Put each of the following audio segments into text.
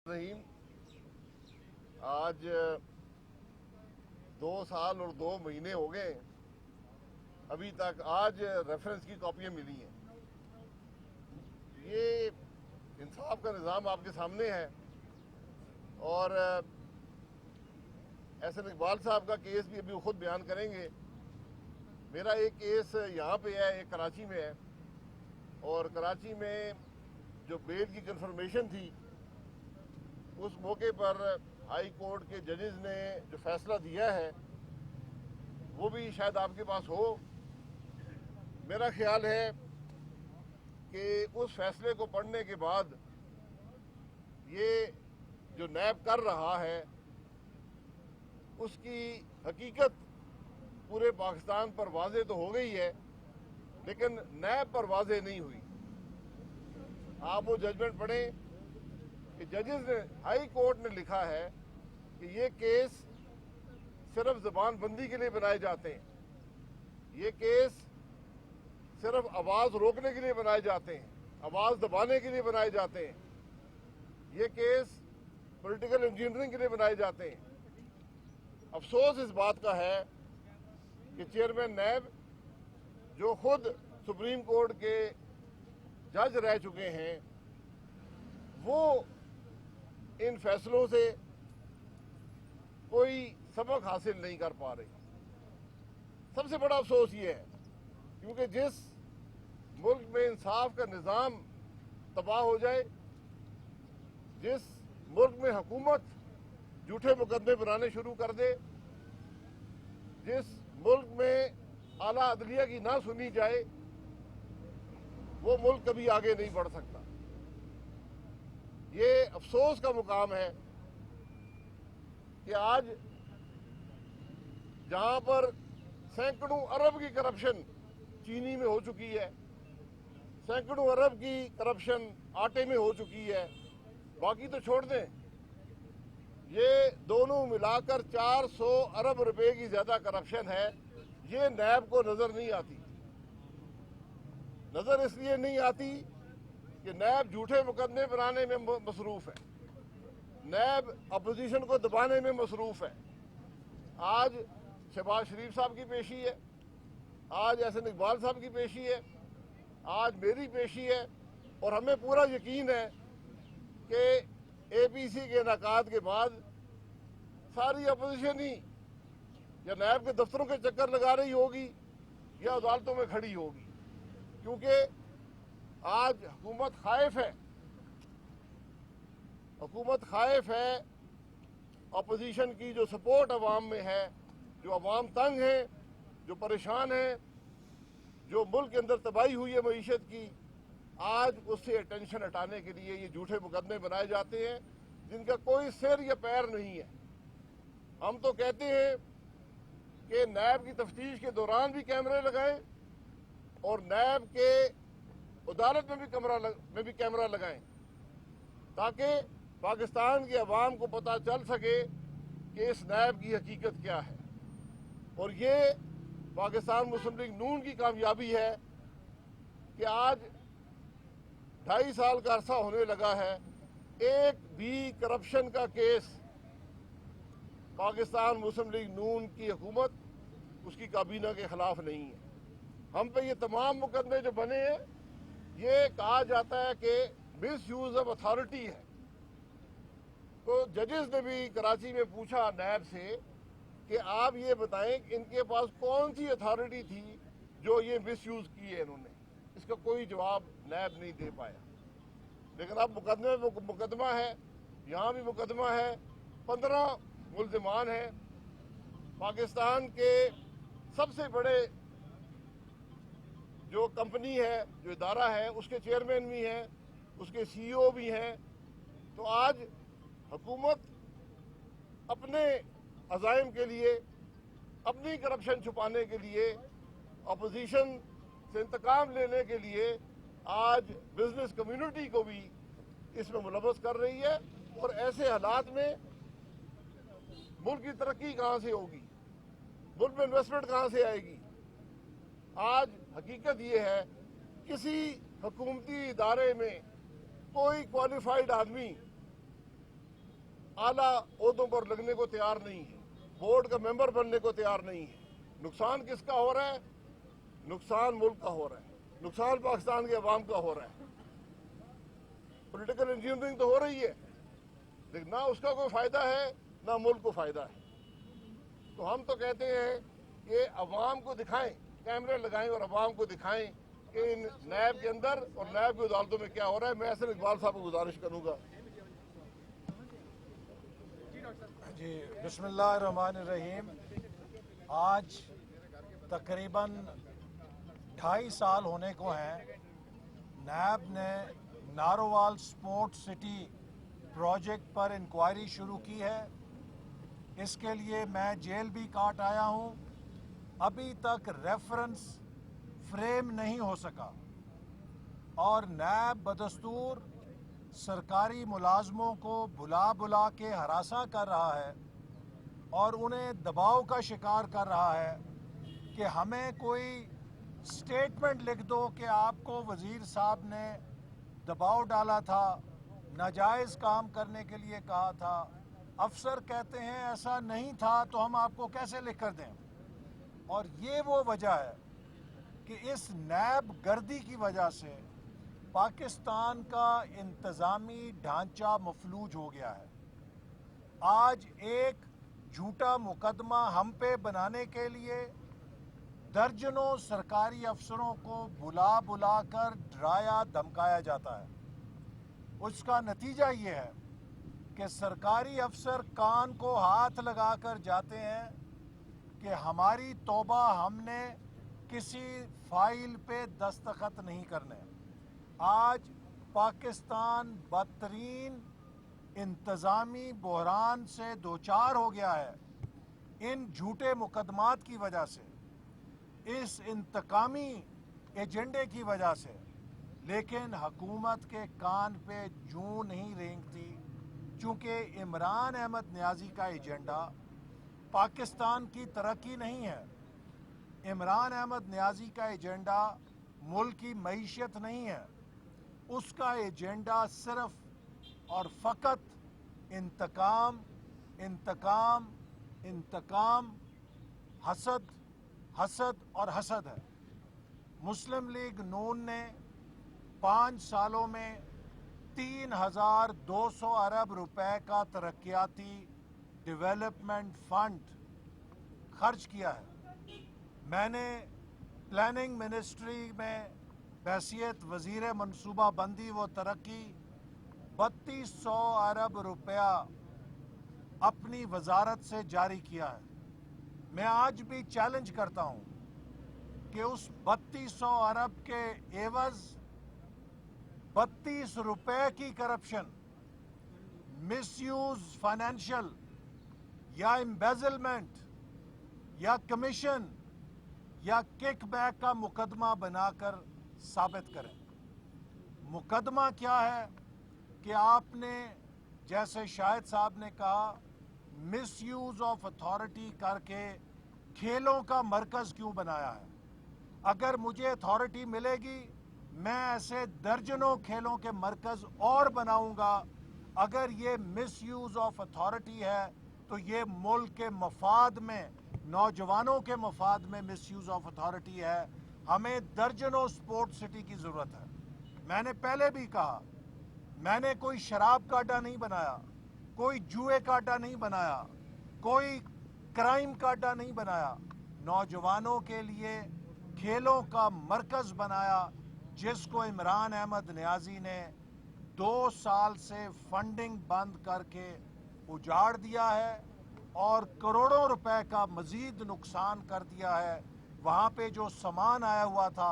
रहीम। आज 2 साल और 2 महीने हो गए अभी तक। आज रेफरेंस की कॉपियां मिली हैं। ये इंसाफ का निज़ाम आपके सामने है। और एहसन इकबाल साहब का केस भी अभी खुद बयान करेंगे। मेरा एक केस यहाँ पे है, एक कराची में है। और कराची में जो बेल की कंफर्मेशन थी, उस मौके पर हाई कोर्ट के जजेस ने जो फैसला दिया है वो भी शायद आपके पास हो। मेरा ख्याल है कि उस फैसले को पढ़ने के बाद ये जो नैब कर रहा है उसकी हकीकत पूरे पाकिस्तान पर वाज़े तो हो गई है, लेकिन नैब पर वाज़े नहीं हुई। आप वो जजमेंट पढ़ें कि जजेस ने, हाई कोर्ट ने लिखा है कि ये केस सिर्फ ज़बान बंदी के लिए बनाए जाते हैं, ये केस सिर्फ आवाज़ रोकने के लिए बनाए जाते हैं, आवाज़ दबाने के लिए बनाए जाते हैं, ये केस पॉलिटिकल इंजीनियरिंग के लिए बनाए जाते हैं। अफसोस इस बात का है कि चेयरमैन नैब, जो खुद सुप्रीम कोर्ट के जज रह चुके हैं, वो इन फैसलों से कोई सबक हासिल नहीं कर पा रही। सबसे बड़ा अफसोस ये है क्योंकि जिस मुल्क में इंसाफ का निज़ाम तबाह हो जाए, जिस मुल्क में हुकूमत झूठे मुकदमे बनाने शुरू कर दे, जिस मुल्क में आला अदलिया की ना सुनी जाए, वो मुल्क कभी आगे नहीं बढ़ सकता। ये अफसोस का मुकाम है कि आज जहां पर सैकड़ों अरब की करप्शन चीनी में हो चुकी है, सैकड़ों अरब की करप्शन आटे में हो चुकी है, बाकी तो छोड़ दें, ये दोनों मिलाकर 400 अरब रुपए की ज्यादा करप्शन है। ये नैब को नजर नहीं आती। नजर इसलिए नहीं आती कि नैब झूठे मुकदमे बनाने में मसरूफ है, नैब अपोजिशन को दबाने में मसरूफ है। आज शहबाज शरीफ साहब की पेशी है, आज एहसन इकबाल साहब की पेशी है, आज मेरी पेशी है, और हमें पूरा यकीन है कि एपीसी के इनेकाद के बाद सारी अपोजिशन ही या नैब के दफ्तरों के चक्कर लगा रही होगी या अदालतों में खड़ी होगी, क्योंकि आज हुकूमत खाइफ है। हुकूमत खाइफ है। अपोजिशन की जो सपोर्ट अवाम में है, जो अवाम तंग है, जो परेशान है, जो मुल्क के अंदर तबाही हुई है मईशत की, आज उससे टेंशन हटाने के लिए ये झूठे मुकदमे बनाए जाते हैं जिनका कोई सिर या पैर नहीं है। हम तो कहते हैं कि नैब की तफ्तीश के दौरान भी कैमरे लगाएं और नैब के अदालत में भी कैमरा लगाएं, ताकि पाकिस्तान के अवाम को पता चल सके कि इस नैब की हकीकत क्या है। और ये पाकिस्तान मुस्लिम लीग नून की कामयाबी है कि आज 2.5 साल का अरसा होने लगा है, एक भी करप्शन का केस पाकिस्तान मुस्लिम लीग नून की हुकूमत, उसकी काबीना के खिलाफ नहीं है। हम पे ये तमाम मुकदमे जो बने हैं, ये कहा जाता है कि मिस यूज ऑफ अथॉरिटी है। तो जजेस ने भी कराची में पूछा नैब से कि आप ये बताएं कि इनके पास कौन सी अथॉरिटी थी जो ये मिस यूज की है इन्होंने। इसका कोई जवाब नैब नहीं दे पाया। लेकिन अब मुकदमे में मुकदमा है, यहाँ भी मुकदमा है, 15 मुल्जिमान हैं। पाकिस्तान के सबसे बड़े जो कंपनी है, जो इदारा है, उसके चेयरमैन भी हैं, उसके सीईओ भी हैं। तो आज हुकूमत अपने अज़ाइम के लिए, अपनी करप्शन छुपाने के लिए, अपोजिशन से इंतकाम लेने के लिए आज बिजनेस कम्युनिटी को भी इसमें मुलव्वस कर रही है। और ऐसे हालात में मुल्क की तरक्की कहाँ से होगी, मुल्क में इन्वेस्टमेंट कहाँ से आएगी। आज हकीकत ये है, किसी हुकूमती इदारे में कोई क्वालिफाइड आदमी आला ओहदों पर लगने को तैयार नहीं है, बोर्ड का मेंबर बनने को तैयार नहीं है। नुकसान किसका हो रहा है? नुकसान मुल्क का हो रहा है, नुकसान पाकिस्तान के अवाम का हो रहा है। पॉलिटिकल इंजीनियरिंग तो हो रही है, लेकिन ना उसका कोई फायदा है ना मुल्क को फायदा है। तो हम तो कहते हैं कि अवाम को दिखाएं, कैमरे लगाएं और अवाम को दिखाएं कि इन नैब के अंदर और नैब की अदालतों में क्या हो रहा है। मैं ऐसे इकबाल साहब को गुजारिश करूंगा। जी, बिस्मिल्लाहिर्रहमानिर्रहीम। आज तकरीबन 2.5 साल होने को हैं नैब ने नारोवाल स्पोर्ट सिटी प्रोजेक्ट पर इंक्वायरी शुरू की है। इसके लिए मैं जेल भी काट आया हूँ। अभी तक रेफरेंस फ्रेम नहीं हो सका और नैब बदस्तूर सरकारी मुलाजमों को बुला बुला के हरासा कर रहा है और उन्हें दबाव का शिकार कर रहा है कि हमें कोई स्टेटमेंट लिख दो कि आपको वज़ीर साहब ने दबाव डाला था, नाजायज़ काम करने के लिए कहा था। अफसर कहते हैं ऐसा नहीं था, तो हम आपको कैसे लिख कर दें। और ये वो वजह है कि इस नैब गर्दी की वजह से पाकिस्तान का इंतज़ामी ढांचा मफलूज हो गया है। आज एक झूठा मुकदमा हम पे बनाने के लिए दर्जनों सरकारी अफसरों को बुला बुला कर डराया धमकाया जाता है। उसका नतीजा ये है कि सरकारी अफसर कान को हाथ लगाकर जाते हैं कि हमारी तौबा, हमने किसी फाइल पे दस्तखत नहीं करने। आज पाकिस्तान बदतरीन इंतज़ामी बहरान से दोचार हो गया है इन झूठे मुकदमात की वजह से, इस इंतकामी एजेंडे की वजह से। लेकिन हुकूमत के कान पे जूं नहीं रेंगती, चूँकि इमरान अहमद न्याजी का एजेंडा पाकिस्तान की तरक्की नहीं है। इमरान अहमद न्याजी का एजेंडा मुल्क की मईशत नहीं है। उसका एजेंडा सिर्फ और फ़कत इंतकाम, इंतकाम, इंतकाम, हसद, हसद और हसद है। मुस्लिम लीग नून ने 5 सालों में 3,200 अरब रुपए का तरक्याती डेवलपमेंट फंड खर्च किया है। मैंने प्लानिंग मिनिस्ट्री में बहैसियत वज़ीर मनसूबा बंदी व तरक्की 3200 अरब रुपया अपनी वजारत से जारी किया है। मैं आज भी चैलेंज करता हूँ कि उस 3200 अरब के एवज 32 रुपए की करप्शन, मिसयूज फाइनेंशियल या एम्बेजलमेंट या कमीशन या किकबैक का मुकदमा बनाकर साबित करें। मुकदमा क्या है कि आपने, जैसे शाहिद साहब ने कहा, मिसयूज ऑफ अथॉरिटी करके खेलों का मरकज़ क्यों बनाया है। अगर मुझे अथॉरिटी मिलेगी, मैं ऐसे दर्जनों खेलों के मरकज़ और बनाऊंगा। अगर ये मिसयूज ऑफ अथॉरिटी है तो ये मुल्क के मफाद में, नौजवानों के मफाद में मिसयूज ऑफ अथॉरिटी है। हमें दर्जनों स्पोर्ट सिटी की ज़रूरत है। मैंने पहले भी कहा, मैंने कोई शराब का अड्डा नहीं बनाया, कोई जुए का अड्डा नहीं बनाया, कोई क्राइम का अड्डा नहीं बनाया। नौजवानों के लिए खेलों का मरकज़ बनाया, जिसको इमरान अहमद न्याजी ने 2 साल से फंडिंग बंद करके उजाड़ दिया है और करोड़ों रुपए का मज़ीद नुकसान कर दिया है। वहाँ पे जो सामान आया हुआ था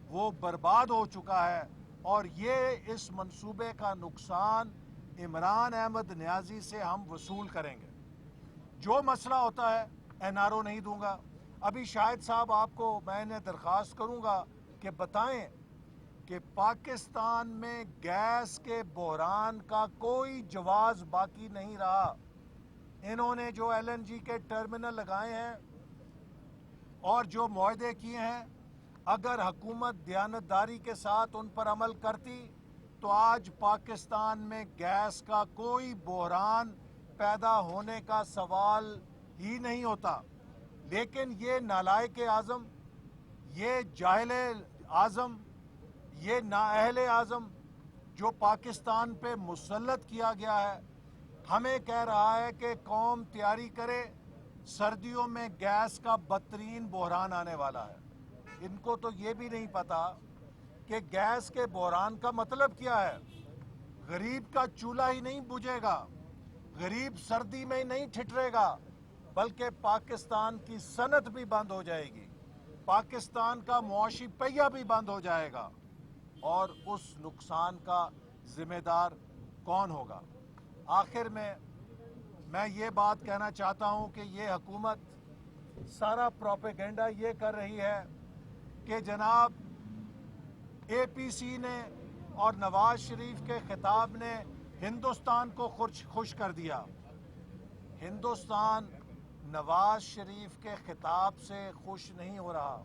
वो बर्बाद हो चुका है और ये इस मंसूबे का नुकसान इमरान अहमद न्याजी से हम वसूल करेंगे। जो मसला होता है एनआरओ नहीं दूंगा। अभी शाहिद साहब आपको मैंने दरख्वास्त करूंगा कि बताएं कि पाकिस्तान में गैस के बहरान का कोई जवाब बाकी नहीं रहा। इन्होंने जो एलएनजी के टर्मिनल लगाए हैं और जो मुआहदे किए हैं, अगर हुकूमत दयानतदारी के साथ उन पर अमल करती तो आज पाकिस्तान में गैस का कोई बहरान پیدا ہونے کا سوال ہی نہیں ہوتا، لیکن یہ نالائق اعظم، یہ جاہل اعظم، یہ نااہل اعظم جو پاکستان پہ مسلط کیا گیا ہے، ہمیں کہہ رہا ہے کہ قوم تیاری کرے، سردیوں میں گیس کا بدترین بحران آنے والا ہے۔ ان کو تو یہ بھی نہیں پتا کہ گیس کے بحران کا مطلب کیا ہے۔ غریب کا چولہا ہی نہیں بجھے گا، غریب سردی میں نہیں ٹھٹرے گا، بلکہ پاکستان کی صنعت بھی بند ہو جائے گی، پاکستان کا معاشی پہیہ بھی بند ہو جائے گا، اور اس نقصان کا ذمہ دار کون ہوگا؟ آخر میں یہ بات کہنا چاہتا ہوں کہ یہ حکومت سارا پروپیگنڈا یہ کر رہی ہے کہ جناب اے پی سی نے اور نواز شریف کے خطاب نے ہندوستان کو خوش کر دیا۔ ہندوستان نواز شریف کے خطاب سے خوش نہیں ہو رہا،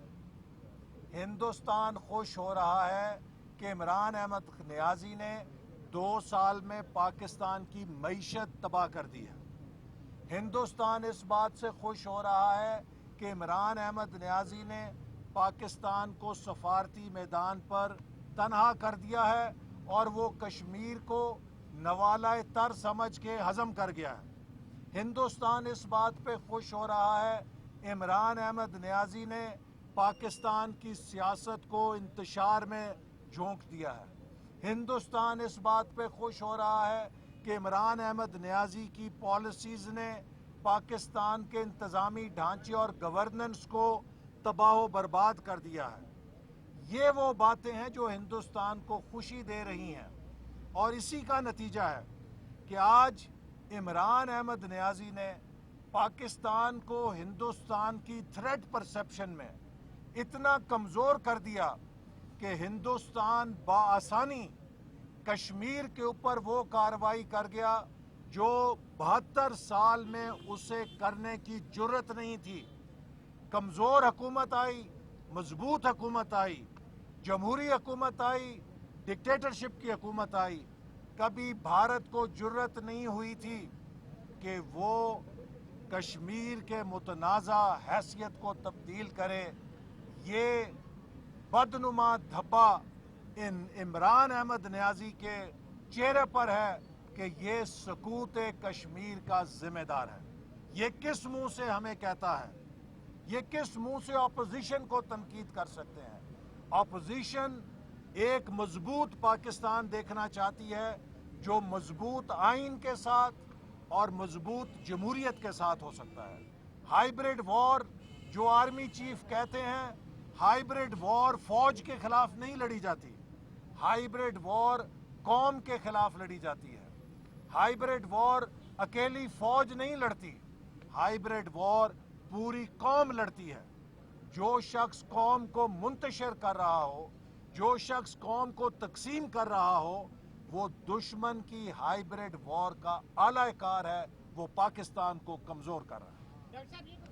ہندوستان خوش ہو رہا ہے کہ عمران احمد نیازی نے 2 سال میں پاکستان کی معیشت تباہ کر دی ہے۔ ہندوستان اس بات سے خوش ہو رہا ہے کہ عمران احمد نیازی نے پاکستان کو سفارتی میدان پر تنہا کر دیا ہے اور وہ کشمیر کو نوالۂ تر سمجھ کے ہضم کر گیا ہے۔ ہندوستان اس بات پہ خوش ہو رہا ہے عمران احمد نیازی نے پاکستان کی سیاست کو انتشار میں جھونک دیا ہے۔ ہندوستان اس بات پہ خوش ہو رہا ہے کہ عمران احمد نیازی کی پالیسیز نے پاکستان کے انتظامی ڈھانچے اور گورننس کو تباہ و برباد کر دیا ہے۔ یہ وہ باتیں ہیں جو ہندوستان کو خوشی دے رہی ہیں، اور اسی کا نتیجہ ہے کہ آج عمران احمد نیازی نے پاکستان کو ہندوستان کی تھریٹ پرسیپشن میں اتنا کمزور کر دیا کہ ہندوستان بآسانی کشمیر کے اوپر وہ کارروائی کر گیا جو 72 سال میں اسے کرنے کی جرت نہیں تھی۔ کمزور حکومت آئی، مضبوط حکومت آئی، جمہوری حکومت آئی، ڈکٹیٹرشپ کی حکومت آئی، کبھی بھارت کو جرت نہیں ہوئی تھی کہ وہ کشمیر کے متنازع حیثیت کو تبدیل کرے۔ یہ بدنما دھبا عمران احمد نیازی کے چہرے پر ہے کہ یہ سقوط کشمیر کا ذمہ دار ہے۔ یہ کس منہ سے ہمیں کہتا ہے؟ یہ کس منہ سے اپوزیشن کو تنقید کر سکتے ہیں؟ اپوزیشن ایک مضبوط پاکستان دیکھنا چاہتی ہے جو مضبوط آئین کے ساتھ اور مضبوط جمہوریت کے ساتھ ہو سکتا ہے۔ ہائیبریڈ وار جو آرمی چیف کہتے ہیں، ہائیبریڈ وار فوج کے خلاف نہیں لڑی جاتی، ہائیبریڈ وار قوم کے خلاف لڑی جاتی ہے۔ ہائیبریڈ وار اکیلی فوج نہیں لڑتی، ہائیبریڈ وار پوری قوم لڑتی ہے۔ جو شخص قوم کو منتشر کر رہا ہو، جو شخص قوم کو تقسیم کر رہا ہو، وہ دشمن کی ہائیبریڈ وار کا اعلی کار ہے، وہ پاکستان کو کمزور کر رہا ہے۔